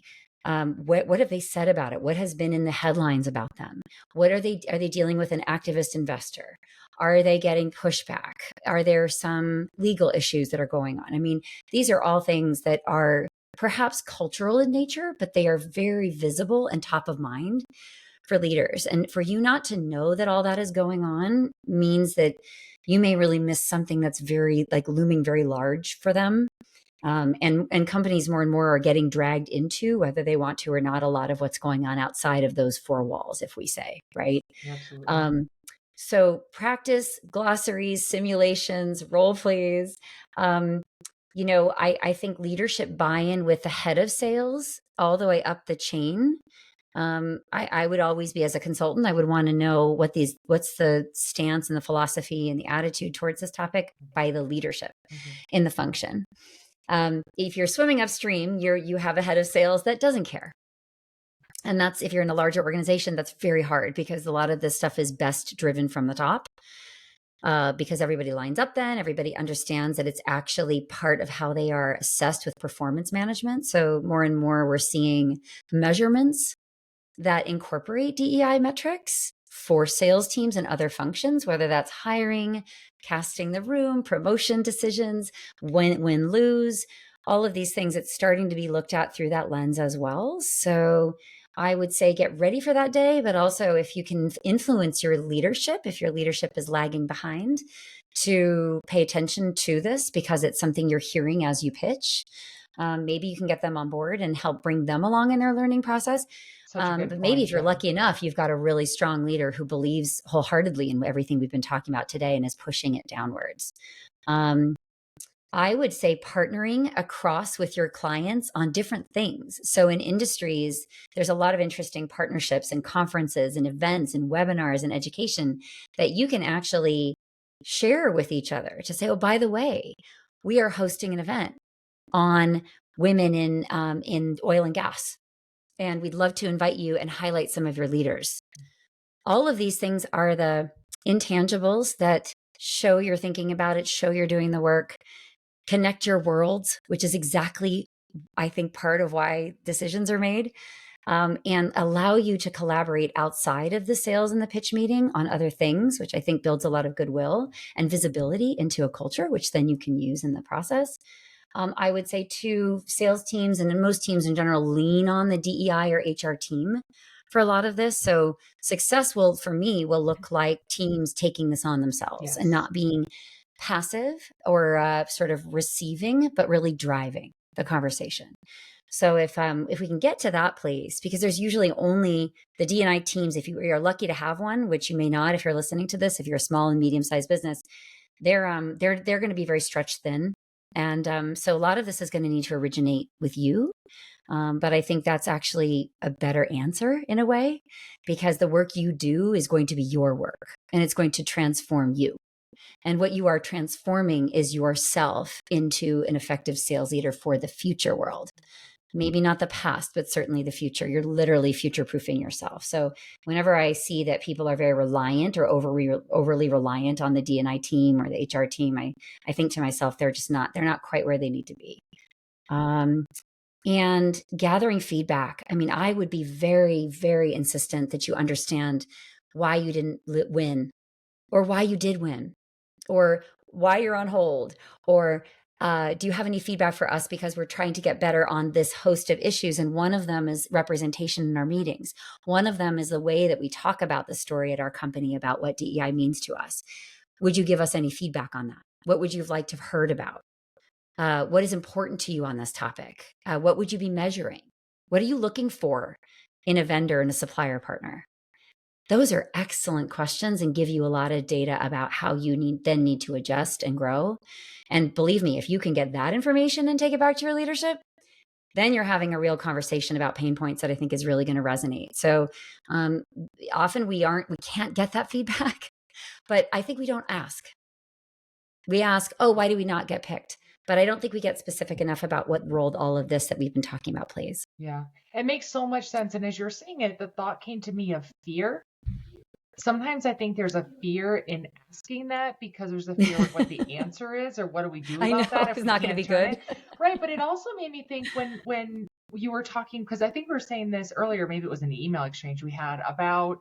Speaker 3: What have they said about it? What has been in the headlines about them? Are they dealing with an activist investor? Are they getting pushback? Are there some legal issues that are going on? I mean, these are all things that are perhaps cultural in nature, but they are very visible and top of mind for leaders. And for you not to know that all that is going on means that you may really miss something that's very looming very large for them. And companies more and more are getting dragged into, whether they want to or not, a lot of what's going on outside of those four walls, if we say, right?
Speaker 1: Absolutely.
Speaker 3: So practice, glossaries, simulations, role plays. I think leadership buy-in with the head of sales all the way up the chain. I would always be, as a consultant, I would want to know what's the stance and the philosophy and the attitude towards this topic by the leadership in the function. If you're swimming upstream, you have a head of sales that doesn't care. And that's, if you're in a larger organization, that's very hard because a lot of this stuff is best driven from the top. Because everybody lines up then, everybody understands that it's actually part of how they are assessed with performance management. So more and more we're seeing measurements that incorporate DEI metrics for sales teams and other functions, whether that's hiring, casting the room, promotion decisions, win, lose, all of these things. It's starting to be looked at through that lens as well. So I would say get ready for that day, but also if you can influence your leadership, if your leadership is lagging behind, to pay attention to this because it's something you're hearing as you pitch. Maybe you can get them on board and help bring them along in their learning process. But maybe if you're lucky enough, you've got a really strong leader who believes wholeheartedly in everything we've been talking about today and is pushing it downwards. I would say partnering across with your clients on different things. So in industries, there's a lot of interesting partnerships and conferences and events and webinars and education that you can actually share with each other to say, oh, by the way, we are hosting an event on women in oil and gas, and we'd love to invite you and highlight some of your leaders. All of these things are the intangibles that show you're thinking about it, show you're doing the work, connect your worlds, which is exactly, I think, part of why decisions are made, and allow you to collaborate outside of the sales and the pitch meeting on other things, which I think builds a lot of goodwill and visibility into a culture, which then you can use in the process. I would say too, sales teams and most teams in general lean on the DEI or HR team for a lot of this. So success will look like teams taking this on themselves and not being passive or sort of receiving, but really driving the conversation. So if we can get to that place, because there's usually only the D&I teams, if you are lucky to have one, which you may not if you're listening to this, if you're a small and medium-sized business, they're going to be very stretched thin. And so a lot of this is going to need to originate with you. But I think that's actually a better answer in a way, because the work you do is going to be your work and it's going to transform you. And what you are transforming is yourself into an effective sales leader for the future world. Maybe not the past, but certainly the future. You're literally future-proofing yourself. So whenever I see that people are very reliant or overly reliant on the D&I team or the HR team, I think to myself, they're not quite where they need to be. And gathering feedback. I mean, I would be very, very insistent that you understand why you didn't win, or why you did win, or why you're on hold, or do you have any feedback for us, because we're trying to get better on this host of issues. And one of them is representation in our meetings. One of them is the way that we talk about the story at our company about what DEI means to us. Would you give us any feedback on that? What would you have liked to have heard about? What is important to you on this topic? What would you be measuring? What are you looking for in a vendor and a supplier partner? Those are excellent questions and give you a lot of data about how you need to adjust and grow. And believe me, if you can get that information and take it back to your leadership, then you're having a real conversation about pain points that I think is really going to resonate. So often we can't get that feedback, but I think we don't ask. We ask, oh, why do we not get picked? But I don't think we get specific enough about what role all of this that we've been talking about plays.
Speaker 1: Yeah, it makes so much sense. And as you're saying it, the thought came to me of fear. Sometimes I think there's a fear in asking that because there's a fear of what the answer is, or what do we do about that if
Speaker 3: it's not going to be good.
Speaker 1: Right. But it also made me think when you were talking, because I think we were saying this earlier, maybe it was an email exchange we had about,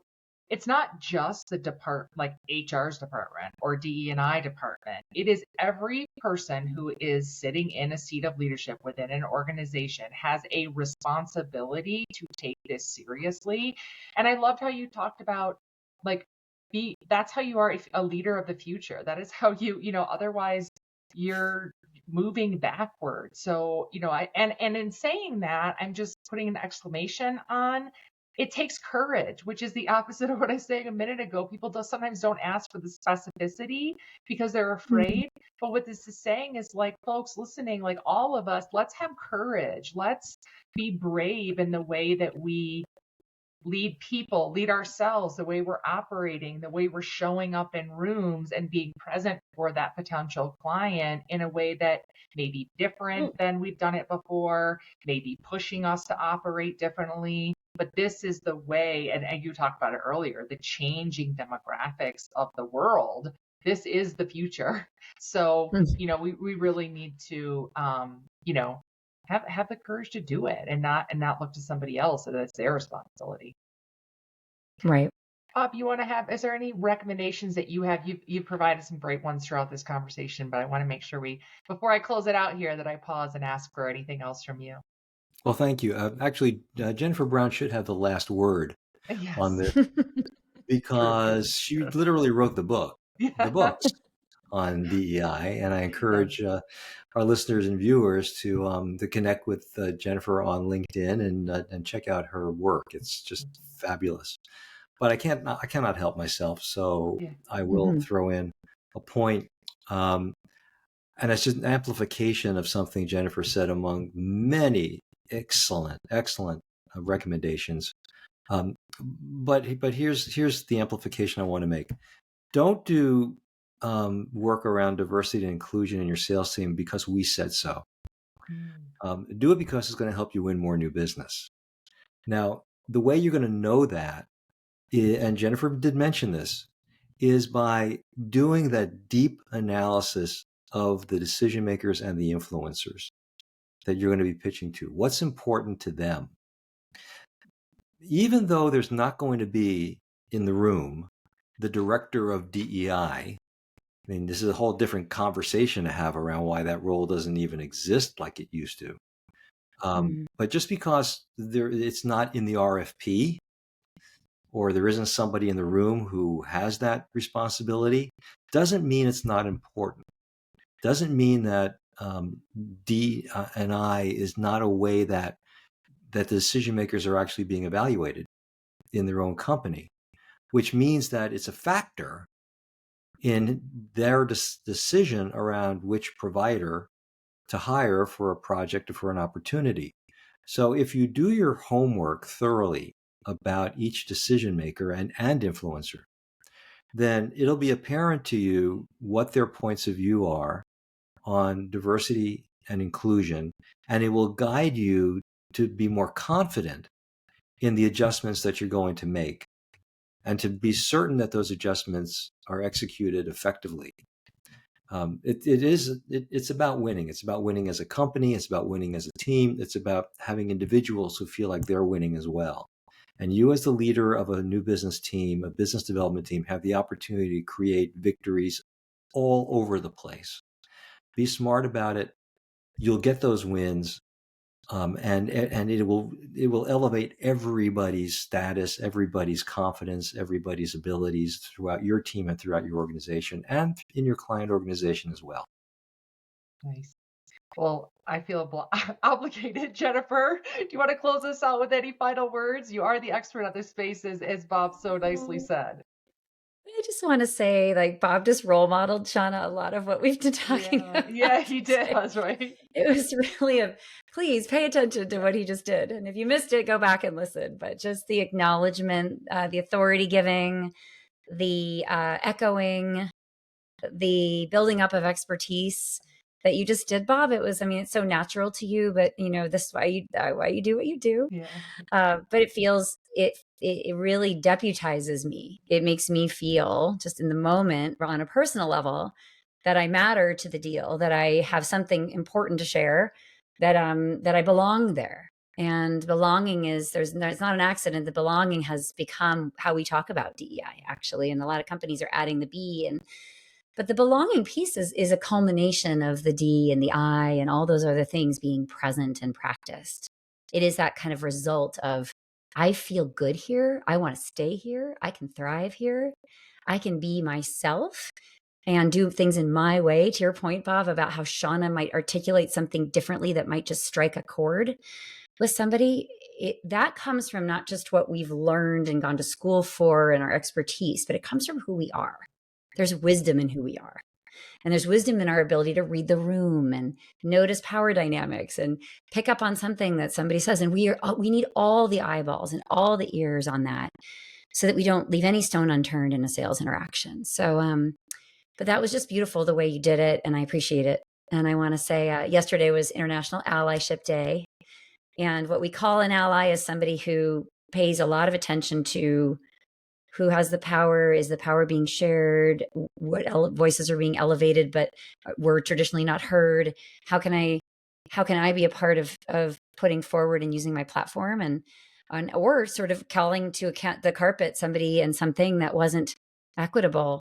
Speaker 1: it's not just the like HR's department or DE&I department. It is every person who is sitting in a seat of leadership within an organization has a responsibility to take this seriously. And I loved how you talked about, like, that's how you are a leader of the future. That is how otherwise you're moving backward. So, and in saying that, I'm just putting an exclamation on, it takes courage, which is the opposite of what I was saying a minute ago. People sometimes don't ask for the specificity because they're afraid. Mm-hmm. But what this is saying is, like, folks listening, like all of us, let's have courage. Let's be brave in the way that we lead people, lead ourselves, the way we're operating, the way we're showing up in rooms and being present for that potential client in a way that may be different than we've done it before, maybe pushing us to operate differently. But this is the way, and you talked about it earlier, the changing demographics of the world. This is the future. So, we really need to, have the courage to do it and not look to somebody else that it's their responsibility.
Speaker 3: Right.
Speaker 1: Bob, is there any recommendations that you have? You've provided some great ones throughout this conversation, but I want to make sure before I close it out here, that I pause and ask for anything else from you.
Speaker 2: Well, thank you. Actually, Jennifer Brown should have the last word on
Speaker 1: Yes.
Speaker 2: this because she literally wrote the books on DEI, and I encourage our listeners and viewers to connect with Jennifer on LinkedIn and check out her work. It's just fabulous. But I cannot help myself, so I will throw in a point, and it's just an amplification of something Jennifer said among many excellent recommendations. But here's the amplification I want to make. Don't do work around diversity and inclusion in your sales team because we said so. Do it because it's going to help you win more new business. Now, the way you're going to know that, and Jennifer did mention this, is by doing that deep analysis of the decision makers and the influencers that you're going to be pitching to. What's important to them? Even though there's not going to be in the room the director of DEI, I mean, this is a whole different conversation to have around why that role doesn't even exist like it used to. But just because it's not in the RFP, or there isn't somebody in the room who has that responsibility, doesn't mean it's not important. Doesn't mean that D&I is not a way that the decision makers are actually being evaluated in their own company, which means that it's a factor in their decision around which provider to hire for a project or for an opportunity. So if you do your homework thoroughly about each decision maker and influencer, then it'll be apparent to you what their points of view are on diversity and inclusion, and it will guide you to be more confident in the adjustments that you're going to make and to be certain that those adjustments are executed effectively. It's about winning. It's about winning as a company. It's about winning as a team. It's about having individuals who feel like they're winning as well. And you, as the leader of a new business team, a business development team, have the opportunity to create victories all over the place. Be smart about it. You'll get those wins, and it will elevate everybody's status, everybody's confidence, everybody's abilities throughout your team and throughout your organization and in your client organization as well.
Speaker 1: Nice. Well, I feel obligated. Jennifer, do you want to close us out with any final words? You are the expert at this space, as Bob so nicely said.
Speaker 3: I just want to say, like, Bob just role modeled, Shauna, a lot of what we've been talking about.
Speaker 1: Yeah, he did. That's right.
Speaker 3: It was really please pay attention to what he just did. And if you missed it, go back and listen. But just the acknowledgement, the authority giving, the echoing, the building up of expertise that you just did, Bob. It's so natural to you, but this is why you do what you do.
Speaker 1: Yeah.
Speaker 3: But it feels, it really deputizes me. It makes me feel just in the moment on a personal level that I matter to the deal, that I have something important to share, that I belong there. And belonging it's not an accident. The belonging has become how we talk about DEI, actually. And a lot of companies are adding the B, but the belonging piece is a culmination of the D and the I and all those other things being present and practiced. It is that kind of result of, I feel good here. I want to stay here. I can thrive here. I can be myself and do things in my way. To your point, Bob, about how Shauna might articulate something differently that might just strike a chord with somebody. That comes from not just what we've learned and gone to school for and our expertise, but it comes from who we are. There's wisdom in who we are. And there's wisdom in our ability to read the room and notice power dynamics and pick up on something that somebody says. And we need all the eyeballs and all the ears on that so that we don't leave any stone unturned in a sales interaction. So, but that was just beautiful the way you did it. And I appreciate it. And I want to say yesterday was International Allyship Day. And what we call an ally is somebody who pays a lot of attention to who has the power, is the power being shared, what voices are being elevated, but were traditionally not heard. How can I be a part of putting forward and using my platform? And or sort of calling to account the carpet somebody and something that wasn't equitable.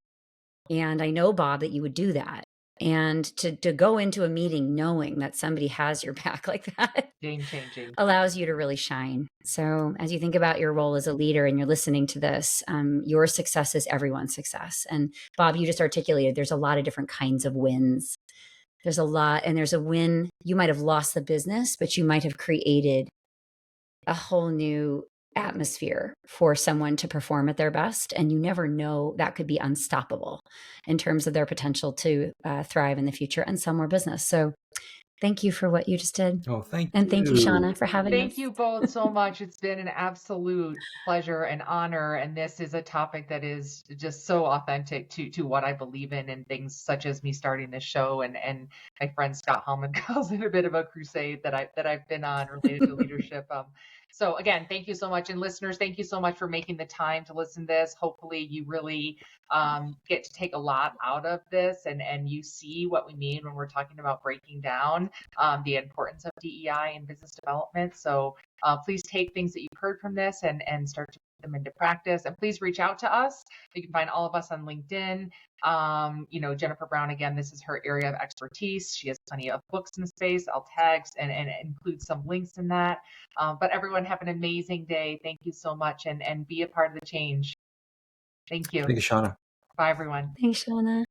Speaker 3: And I know, Bob, that you would do that. And to go into a meeting knowing that somebody has your back like that
Speaker 1: Game changing.
Speaker 3: allows you to really shine. So as you think about your role as a leader and you're listening to this, your success is everyone's success. And Bob, you just articulated there's a lot of different kinds of wins. There's a lot, and there's a win. You might have lost the business, but you might have created a whole new atmosphere for someone to perform at their best. And you never know, that could be unstoppable in terms of their potential to thrive in the future and sell more business. So thank you for what you just did.
Speaker 2: Oh, thank
Speaker 3: And
Speaker 2: you.
Speaker 3: thank you, Shauna, for having us.
Speaker 1: Thank you both so much. It's been an absolute pleasure and honor. And this is a topic that is just so authentic to what I believe in, and things such as me starting this show. And my friend Scott Hellman calls it a bit of a crusade that I've been on related to leadership. So again, thank you so much. And listeners, thank you so much for making the time to listen to this. Hopefully you really get to take a lot out of this, and you see what we mean when we're talking about breaking down the importance of DEI in business development. So please take things that you've heard from this and start to put them into practice. And please reach out to us. You can find all of us on LinkedIn. Jennifer Brown, again, this is her area of expertise. She has plenty of books in the space. I'll tag and include some links in that. But everyone have an amazing day. Thank you so much, and be a part of the change. Thank you.
Speaker 2: Thank you, Shauna.
Speaker 1: Bye, everyone.
Speaker 3: Thanks, Shauna.